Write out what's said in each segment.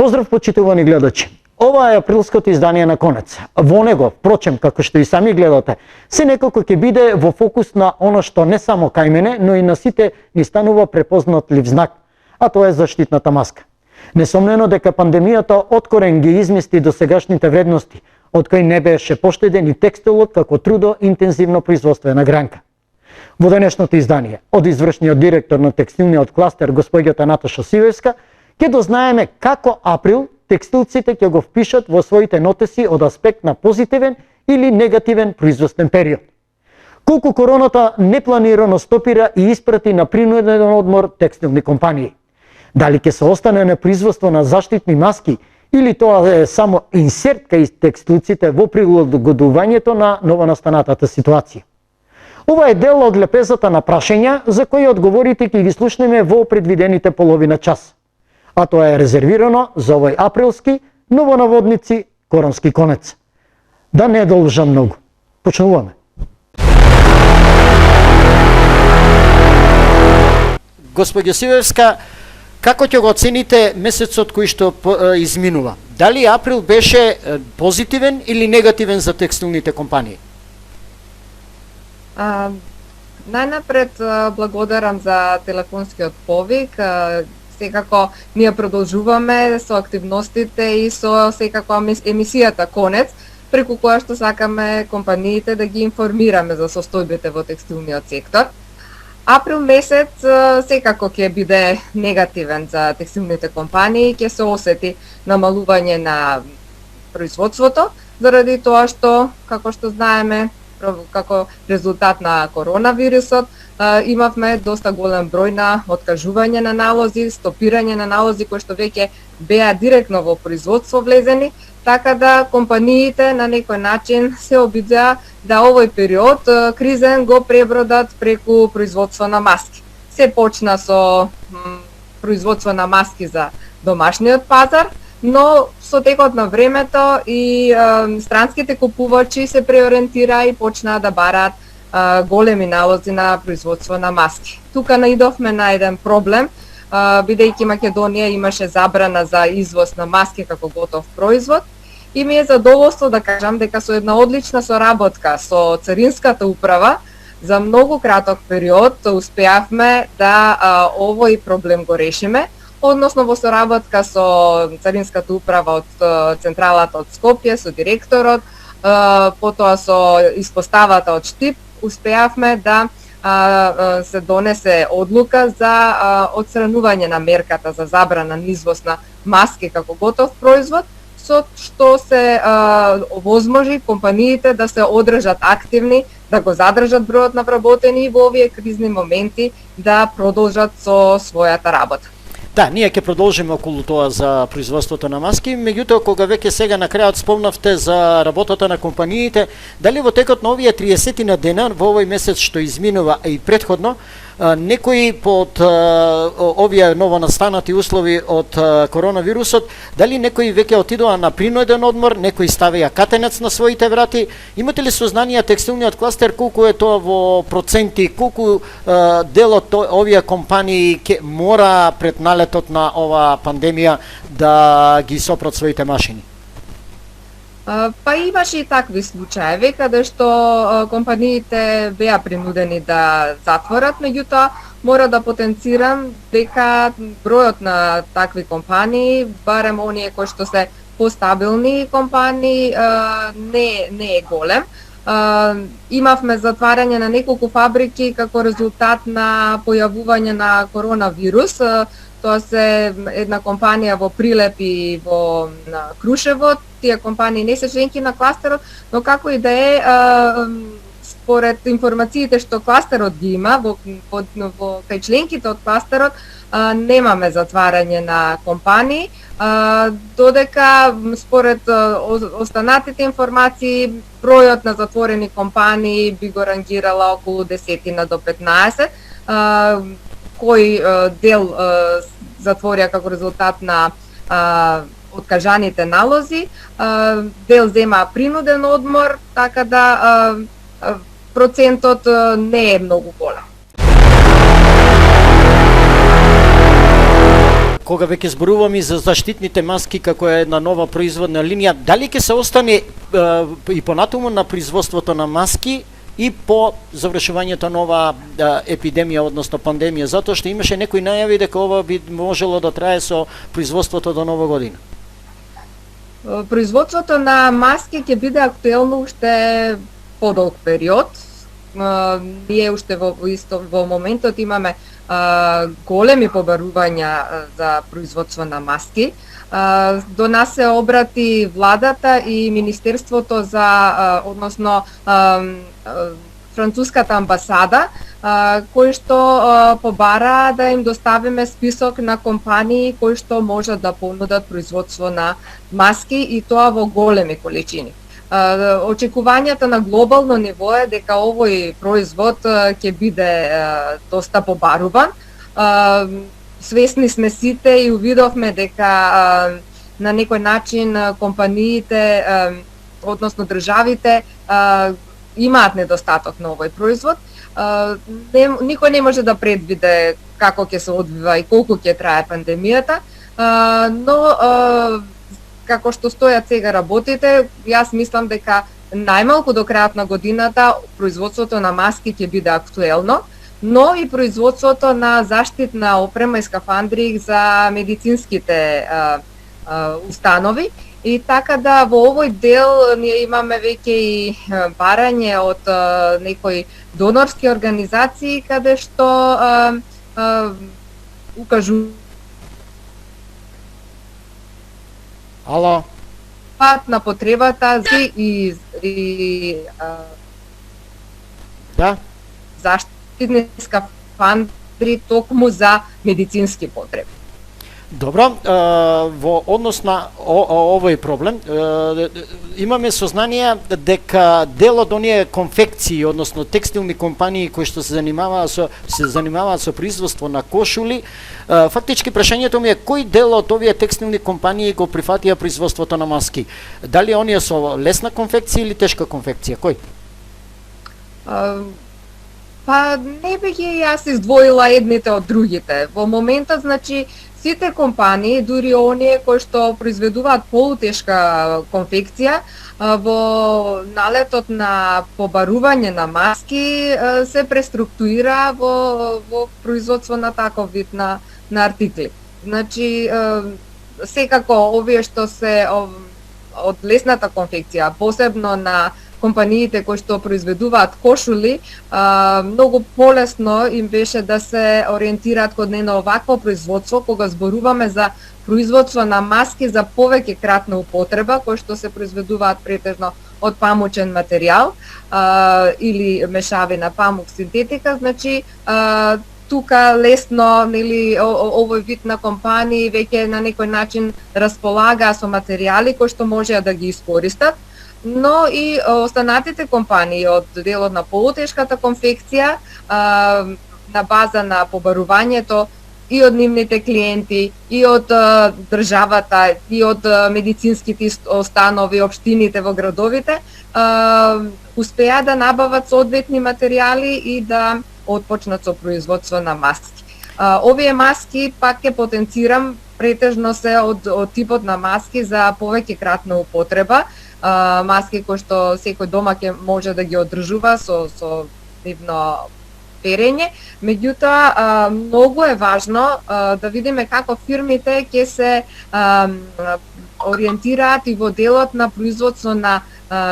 Поздрав, почитувани гледачи. Ова е априлското издание на Конец. Во него, впрочем, како што и сами гледате, се некако ќе биде во фокус на оно што не само кај мене, но и на сите ни станува препознатлив знак, а тоа е заштитната маска. Несомнено дека пандемијата откорен ги измести досегашните вредности, од кои не беше поштеден и текстилот како трудоинтензивно производствена гранка. Во денешното издание, од извршниот директор на текстилниот кластер, господјата Наташа Сивевска, ќе дознаеме како април текстилците ќе го впишат во своите нотеси од аспект на позитивен или негативен производствен период. Колку короната непланирано стопира и испрати на принуден одмор текстилни компании. Дали ќе се остане на производство на заштитни маски или тоа е само инсерт кај текстилците во прилагодувањето на новонастанатата ситуација. Ова е дел од лепезата на прашања за кои одговорите ќе ги слушнеме во предвидените половина час. А тоа е резервирано за овој априлски, новонаводници, коронски конец. Да не должам многу. Почнуваме. Господја Сивевска, како ќе го оцените месецот кој што изминува? Дали април беше позитивен или негативен за текстилните компании? Најнапред благодарам за телефонскиот повик. Секако ние продолжуваме со активностите и со секако емисијата Конец, преку која што сакаме компаниите да ги информираме за состојбите во текстилниот сектор. Април месец секако ќе биде негативен за текстилните компании, ќе се осети намалување на производството, заради тоа што, како што знаеме, како резултат на коронавирусот, имавме доста голем број на откажување на налози, стопирање на налози кои што веќе беа директно во производство влезени, така да компаниите на некој начин се обидеа да овој период кризен го пребродат преку производство на маски. Се почна со производство на маски за домашниот пазар, но со текот на времето и странските купувачи се преориентираа и почнаа да бараат големи налози на производство на маски. Тука наидовме на еден проблем, бидејќи Македонија имаше забрана за извоз на маски како готов производ, и ми е задоволство да кажам дека со една одлична соработка со Царинската управа за многу краток период успеавме да овој проблем го решиме, односно во соработка со Царинската управа од централата од Скопје, со директорот, потоа со испоставата од Штип, успеавме да се донесе одлука за отстранување на мерката за забрана на извоз на маски како готов производ, со што се овозможи компаниите да се одржат активни, да го задржат бројот на вработени и во овие кризни моменти да продолжат со својата работа. Да, ние ќе продолжиме околу тоа за производството на маски, меѓутоа кога веќе сега на крајот спомнавте за работата на компаниите, дали во текот на овие 30 на дена во овој месец што изминува и претходно, некои под овие новонастанати услови од коронавирусот, дали некои веќе отидоа на принуден одмор, некои ставија катенец на своите врати? Имате ли сознание текстилниот кластер колку е тоа во проценти, колку дел од овие компании мора пред налетот на ова пандемија да ги сопрат своите машини? Па имаше и такви случаеви каде што компаниите беа принудени да затворат, меѓутоа мора да потенцирам дека бројот на такви компании, барем оние кои што се постабилни компании, не е голем. Имавме затварање на неколку фабрики како резултат на појавување на коронавирус. Тоа се една компанија во Прилеп и во Крушево. Тие компании не се членки на кластерот, но како и да е, според информациите што кластерот ги има, кај членките од кластерот, немаме затварање на компании, додека според останатите информации бројот на затворени компании би го рангирала околу 10 до 15, кој дел затворија како резултат на откажаните налози, дел зема принуден одмор, така да процентот не е многу голем. кога веќе зборуваме за заштитните маски како е една нова производна линија, дали ќе се остане и понатаму на производството на маски и по завршувањето на ова епидемија, односно пандемија, затоа што имаше некои најави дека ова би можело да трае со производството до Нова година? Производството на маски ќе биде актуелно уште подолг период. Ние уште во моментот имаме големи побарувања за производство на маски. До нас се обрати владата и Министерството за, односно француската амбасада, кои што побара да им доставиме список на компании кои што можат да понудат производство на маски и тоа во големи количини. Очекувањата на глобално ниво е дека овој производ ќе биде доста побаруван. Свесни сме сите и увидовме дека на некој начин компаниите, односно државите, имаат недостаток на овој производ. Никој не може да предвиде како ќе се одвива и колку ќе трае пандемијата, но како што стојат сега работите, јас мислам дека најмалку до крајот на годината производството на маски ќе биде актуелно, но и производството на заштитна опрема и скафандри за медицинските установи. И така да во овој дел ние имаме веќе и барање од некои донорски организации каде што укажуваат на потребата и да, заштитни скафандри токму за медицински потреби. Добро, во однос на овој проблем, имаме сознание дека дел од оние конфекции, односно текстилни компании кои што се занимаваат со производство на кошули, фактички прашањето ми е кој дел од овие текстилни компании го прифатија производството на маски? Дали оние со лесна конфекција или тешка конфекција? Кој? Па не бих јас издвоила едните од другите. Во моментот, значи, сите компании, дури оние кои што произведуваат полутешка конфекција, во налетот на побарување на маски се преструктуира во производство на таков вид на артикли. Значи, секако овие што се од лесната конфекција, посебно на компаниите кои што произведуваат кошули, многу полесно им беше да се ориентираат кон едно овакво производство, кога зборуваме за производство на маски за повеќе кратна употреба, кои што се произведуваат претежно од памучен материјал или мешавина памук синтетика, значи тука лесно, нели, овој вид на компании веќе на некој начин располага со материјали кои што можеа да ги искористат, но и останатите компании од делот на полутешката конфекција на база на побарувањето и од нивните клиенти, и од државата, и од медицинските установи, општините во градовите, успеа да набават соодветни материјали и да отпочнат со производство на маски. Овие маски, пак ќе потенцирам, претежно се од типот на маски за повеќе кратна употреба, маски кои што секој дома ќе може да ги одржува со нивно перење. Меѓутоа, многу е важно да видиме како фирмите ќе се ориентираат и во делот на производство на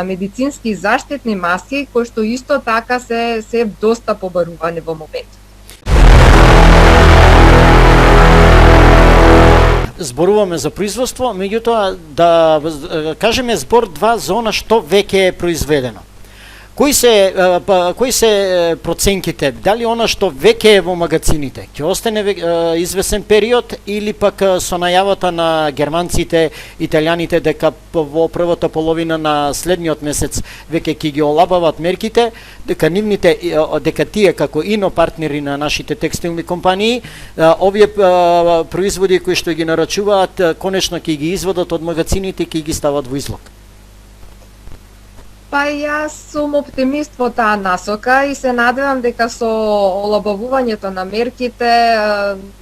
медицински заштитни маски, кои што исто така се доста побарувани во моментот. Зборуваме за производство, меѓутоа да кажеме збор два за она што веќе е произведено. Кои се проценките? Дали она што веќе е во магазините ќе остане извесен период или пак со најавата на германците, италијаните дека во првата половина на следниот месец веќе ќе ги олабават мерките, дека тие како ино партнери на нашите текстилни компании, овие производи кои што ги нарачуваат, конечно ќе ги изводат од магазините и ќе ги стават во излог? Па јас сум оптимист во таа насока и се надевам дека со олабавувањето на мерките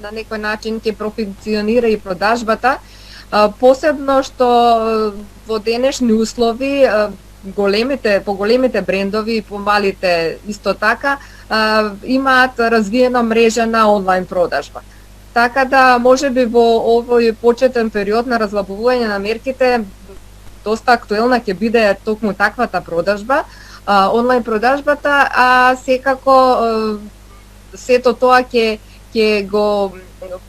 на некој начин ќе профункционира и продажбата, посебно што во денешни услови поголемите брендови и помалите исто така имаат развиена мрежа на онлайн продажба. Така да можеби во овој почетен период на разлабување на мерките доста актуелна ќе биде токму таквата продажба, онлайн продажбата, а секако сето тоа ќе го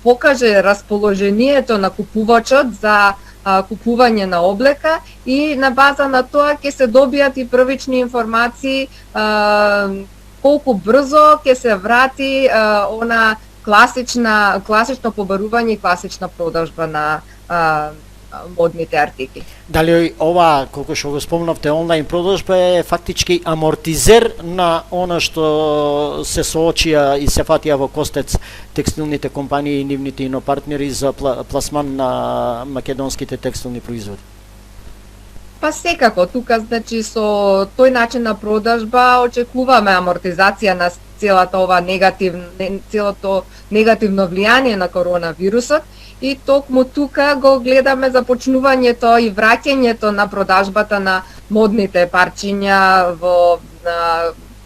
покаже расположението на купувачот за купување на облека и на база на тоа ќе се добијат и првични информации колку брзо ќе се врати она класично побарување и класична продажба на модните артикли. Дали ова, колку што го спомнавте, онлайн продажба е фактички амортизер на она што се соочија и се фатија во костец текстилните компании и нивните инопартнери за пласман на македонските текстилни производи? Па секако, тука значи со тој начин на продажба очекуваме амортизација на целото негативно влијание на коронавирусот и токму тука го гледаме започнувањето и враќањето на продажбата на модните парчиња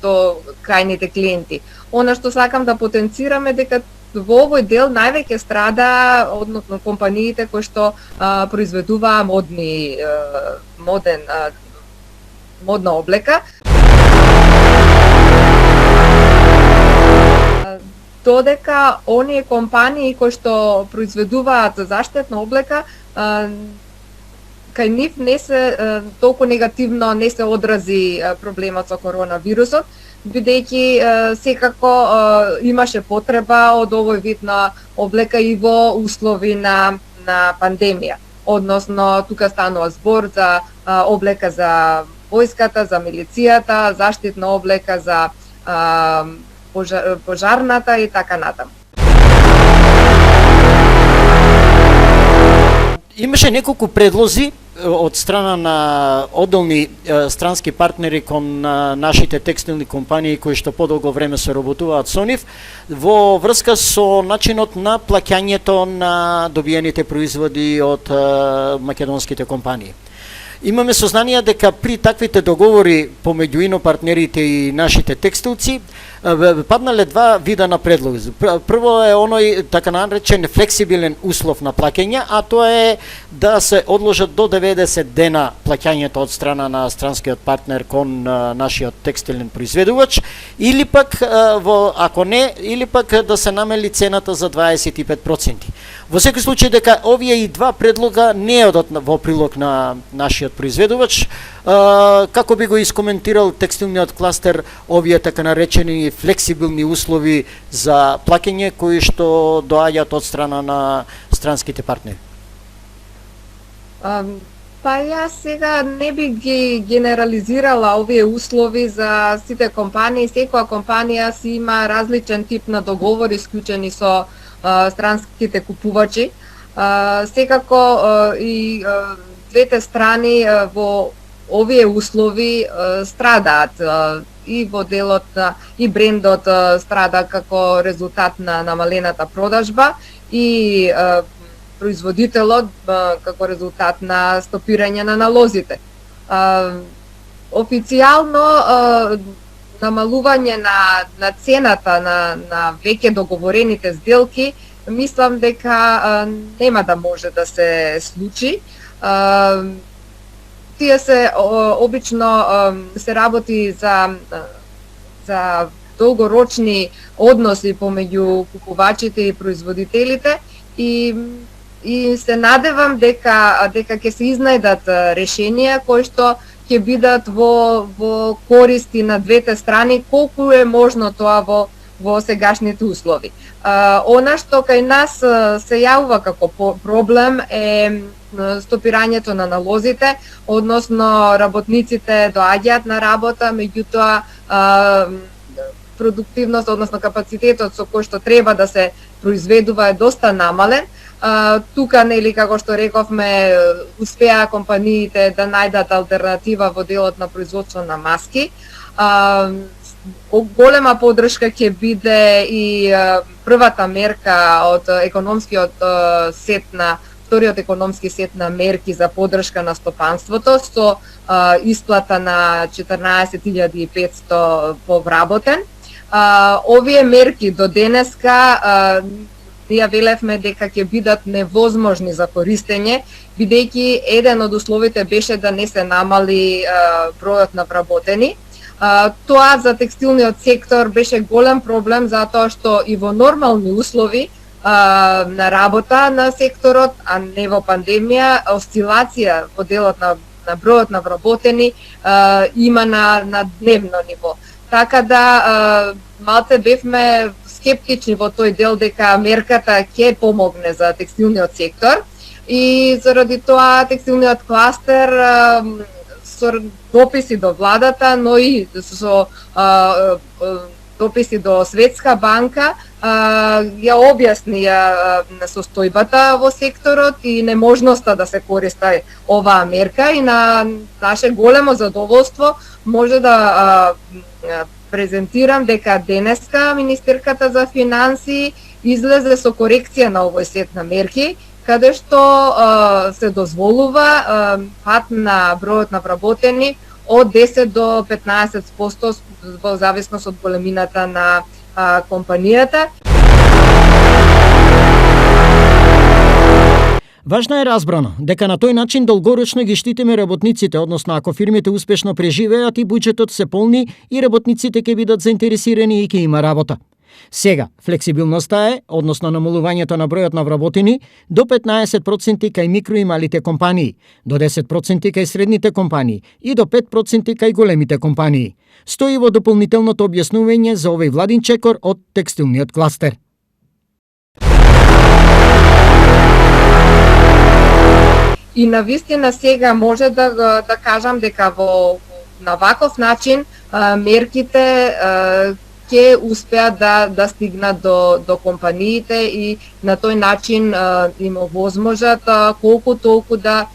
до крајните клиенти. Она што сакам да потенцираме дека во овој дел највеќе страда односно компаниите кои што произведуваа модна облека. Додека оние компании кои што произведуваат заштитна облека, кај нив не се толку негативно не се одрази проблемот со коронавирусот, бидејќи секако имаше потреба од овој вид на облека и во услови на пандемија. Односно, тука станува збор за облека за војската, за милицијата, заштитна облека за пожарната и така натаму. Имаше неколку предлози од страна на одделни странски партнери кон нашите текстилни компании кои што подолго време се работуваат со нив во врска со начинот на плаќањето на добиените производи од македонските компании. Имаме сознание дека при таквите договори помеѓу инопартнерите и нашите текстилци паднале два вида на предлози. Прво е оној така наречен флексибилен услов на плаќање, а тоа е да се одложат до 90 дена плаќањето од страна на странскиот партнер кон нашиот текстилен произведувач, или пак ако не, или пак да се намали цената за 25%. Во секој случај дека овие и два предлога не одат во прилог на нашиот произведувач, како би го искоментирал текстилниот кластер овие така наречени флексибилни услови за плаќање кои што доаѓаат од страна на странските партнери? Па јас сега не би ги генерализирала овие услови за сите компании. Секоја компанија си има различен тип на договори склучени со странските купувачи. Секако и двете страни во овие услови страдаат и во делот и брендот страда како резултат на намалената продажба и производителот како резултат на стопирање на налозите. Официјално намалување на цената на веќе договорените сделки, мислам дека нема да може да се случи. Тие се обично се работи за долгорочни односи помеѓу купувачите и производителите и се надевам дека ќе се изнајдат решенија кои што ќе бидат во користи на двете страни, колку е можно тоа во сегашните услови. Она што кај нас се јавува како проблем е стопирањето на налозите, односно работниците доаѓаат на работа, меѓутоа продуктивност, односно капацитетот со кој што треба да се произведува е доста намален, Тука, нели, како што рековме, успеа компаниите да најдат алтернатива во делот на производство на маски. Голема поддршка ќе биде и првата мерка од вториот економски сет на мерки за поддршка на стопанството со исплата на 14.500 по вработен. Овие мерки до денеска ние велевме дека ќе бидат невозможни за користење, бидејќи еден од условите беше да не се намали бројот на вработени. Тоа за текстилниот сектор беше голем проблем, затоа што и во нормални услови на работа на секторот, а не во пандемија, осцилација во делот на бројот на вработени има на дневно ниво. Така да малце бевме скептични во тој дел дека мерката ќе помогне за текстилниот сектор и заради тоа текстилниот кластер со дописи до владата, но и со дописи до Светска банка ја објасни состојбата во секторот и неможноста да се користи оваа мерка и на наше големо задоволство може да презентирам дека денеска Министерката за финансии излезе со корекција на овој сет на мерки, каде што се дозволува пат на бројот на вработени од 10 до 15% во зависност од големината на компанијата. Важно е разбрано дека на тој начин долгорочно ги штитиме работниците, односно ако фирмите успешно преживеат и буџетот се полни и работниците ќе бидат заинтересирани и ќе има работа. Сега, флексибилноста е, односно намалувањето на бројот на вработени, до 15% кај микро и малите компании, до 10% кај средните компании и до 5% кај големите компании. Стои во дополнителното објаснување за овој владин чекор од текстилниот кластер. И навистина сега може да кажам дека на ваков начин мерките ќе успеат да стигнат до компаниите и на тој начин им овозможат колку толку да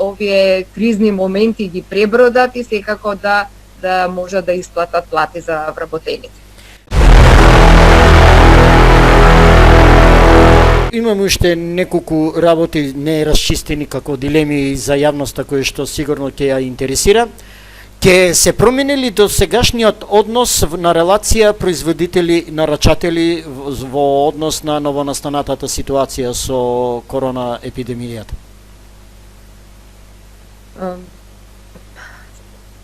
овие кризни моменти ги пребродат и секако да можат да исплатат плати за вработените. Имаме уште неколку работи не расчистени како дилеми за јавноста кои што сигурно ќе ја интересира. Ке се промени до сегашниот однос на релација производители-нарачатели во однос на новонастанатата ситуација со корона епидемијата?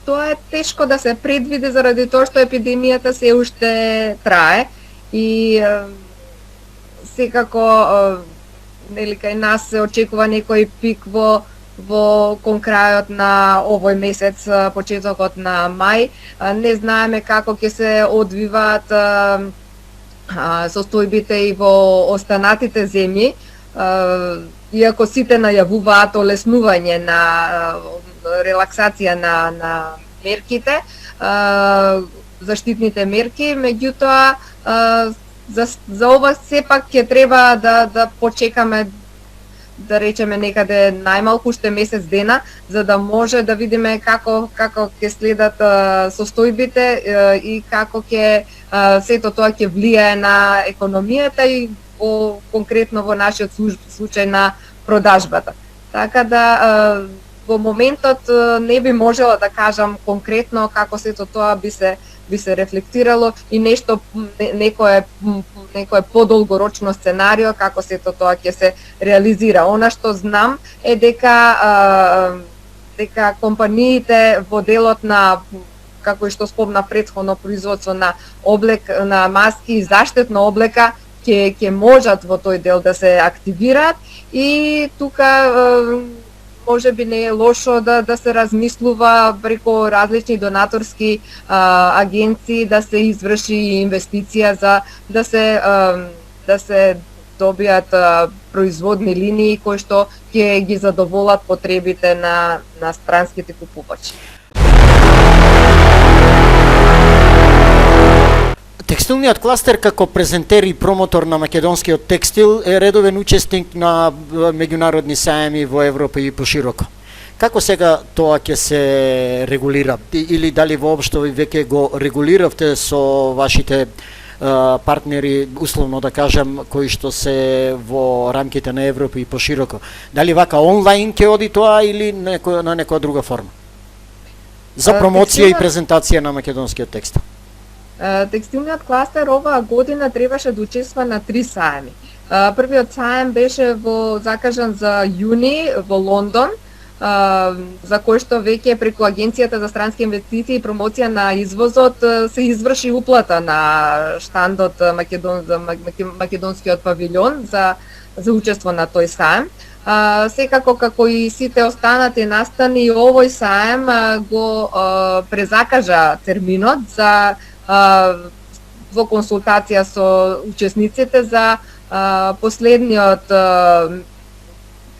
Тоа е тешко да се предвиди заради тоа што епидемијата се уште трае и секако нели кај нас се очекува некој пик кон крајот на овој месец, почетокот на мај. Не знаеме како ќе се одвиваат состојбите и во останатите земји, иако сите најавуваат олеснување на релаксација на мерките, заштитните мерки, меѓутоа за ова сепак ќе треба да почекаме, да речеме некаде најмалку уште месец дена, за да може да видиме како ќе следат состојбите и како ќе сето тоа ќе влијае на економијата и конкретно во нашиот случај на продажбата. Така да во моментот не би можела да кажам конкретно како сето тоа би се рефлектирало и некое подолгорочно сценарио како сето тоа ќе се реализира. Она што знам е дека компаниите во делот на, како и што спомна претходно, производство на облек, на маски и заштитна облека ќе можат во тој дел да се активираат и тука може би не е лошо да се размислува преку различни донаторски агенции да се изврши инвестиција за да се добијат производни линии кои што ќе ги задоволат потребите на странските купувачи. Текстилниот кластер како презентер и промотор на македонскиот текстил е редовен учесник на меѓународни сајми во Европа и пошироко. Како сега тоа ќе се регулира или дали воопшто веќе го регулиравте со вашите партнери, условно да кажам, кои што се во рамките на Европа и пошироко? Дали вака онлайн ќе оди тоа или на некоја друга форма? За промоција и презентација на македонскиот текстил. Текстилниот кластер оваа година требаше да учества на 3 сајми. Првиот сајм беше закажан за јуни во Лондон, за кој што веќе преку Агенцијата за странски инвестиции и промоција на извозот се изврши уплата на штандот македонскиот павилјон за учество на тој сајм. Секако како и сите останати настани, и овој сајм го презакажа терминот за во консултација со учесниците за последниот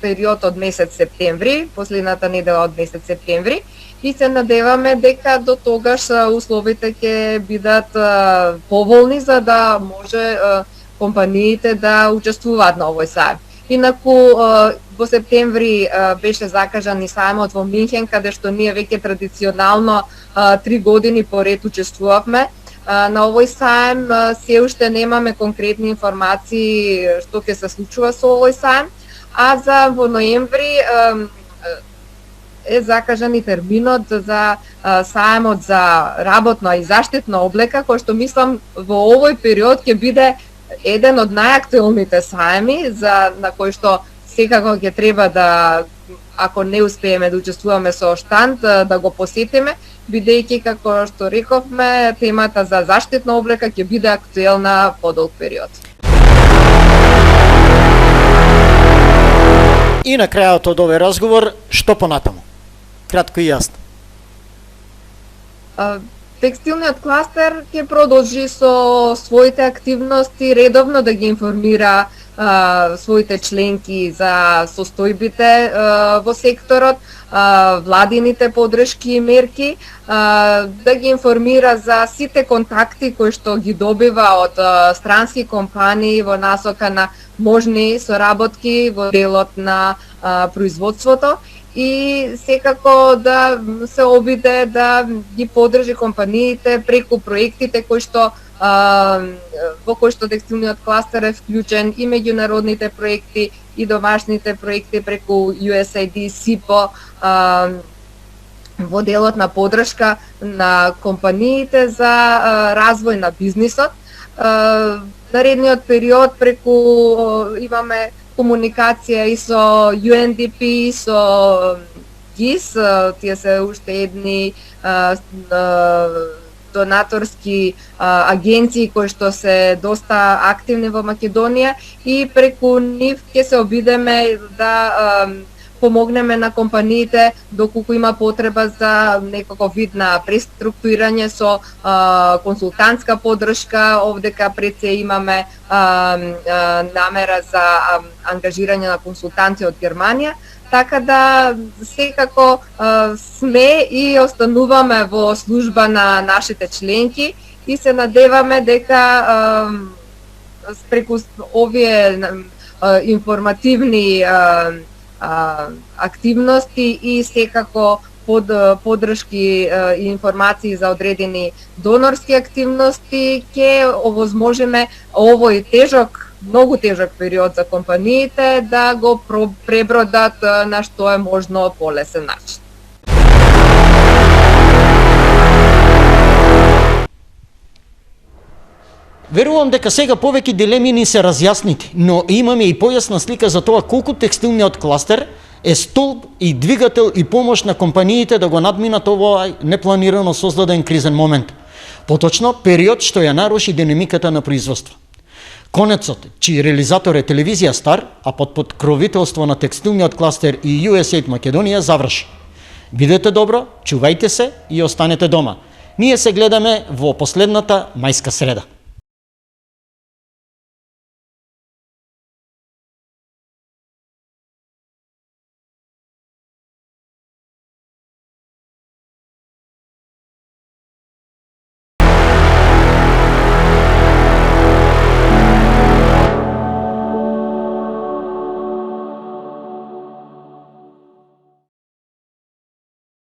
период од месец септември, последната недела од месец септември, и се надеваме дека до тогаш условите ќе бидат поволни за да може компаниите да учествуваат на овој сајм. Инаку во септември беше закажан и сајмот во Минхен, каде што ние веќе традиционално 3 години поред учествувавме. На овој сајм се уште немаме конкретни информации што ќе се случува со овој сајм, а за во ноември е закажан и терминот за сајмот за работна и заштитна облека, кој што мислам во овој период ќе биде еден од најактуелните сајми на кој што секако ќе треба да, ако не успееме да учествуваме со штанд, да го посетиме, бидејќи како што рековме, темата за заштитна облека ќе биде актуелна подолг период. И на крајот од овој разговор, што понатаму? Кратко и јасно. Текстилниот кластер ќе продолжи со своите активности, редовно да ги информира своите членки за состојбите во секторот, владините подршки и мерки, да ги информира за сите контакти кои што ги добива од странски компании во насока на можни соработки во делот на производството, и секако да се обиде да ги поддржи компаниите преку проектите кои што во кои што текстилниот кластер е вклучен, и меѓународните проекти и домашните проекти преку USAID, СИПО, во делот на поддршка на компаниите за развој на бизнисот. Наредниот период преку имаме комуникација и со UNDP, и со ГИС, тие се уште едни донаторски агенции кои што се доста активни во Македонија, и преку нив ќе се обидеме да помогнеме на компаниите доколку има потреба за некако вид на преструктурирање со консултантска поддршка. Овдека пред се имаме намера за ангажирање на консултанти од Германија, така да секако сме и остануваме во служба на нашите членки, и се надеваме дека преку овие информативни активности и секако поддршки и информации за одредени донорски активности ќе овозможиме овој многу тежок период за компаниите да го пребродат на што е можно полесен начин. Верувам дека сега повеќе дилеми ни се разјаснити, но имаме и појасна слика за тоа колку текстилниот кластер е столб и двигател и помош на компаниите да го надминат овој непланирано создаден кризен момент. Поточно, период што ја наруши динамиката на производство. Конецот, чиј реализатор е телевизија Стар, а под покровителство на текстилниот кластер и USAID Македонија, заврши. Бидете добро, чувајте се и останете дома. Ние се гледаме во последната мајска среда.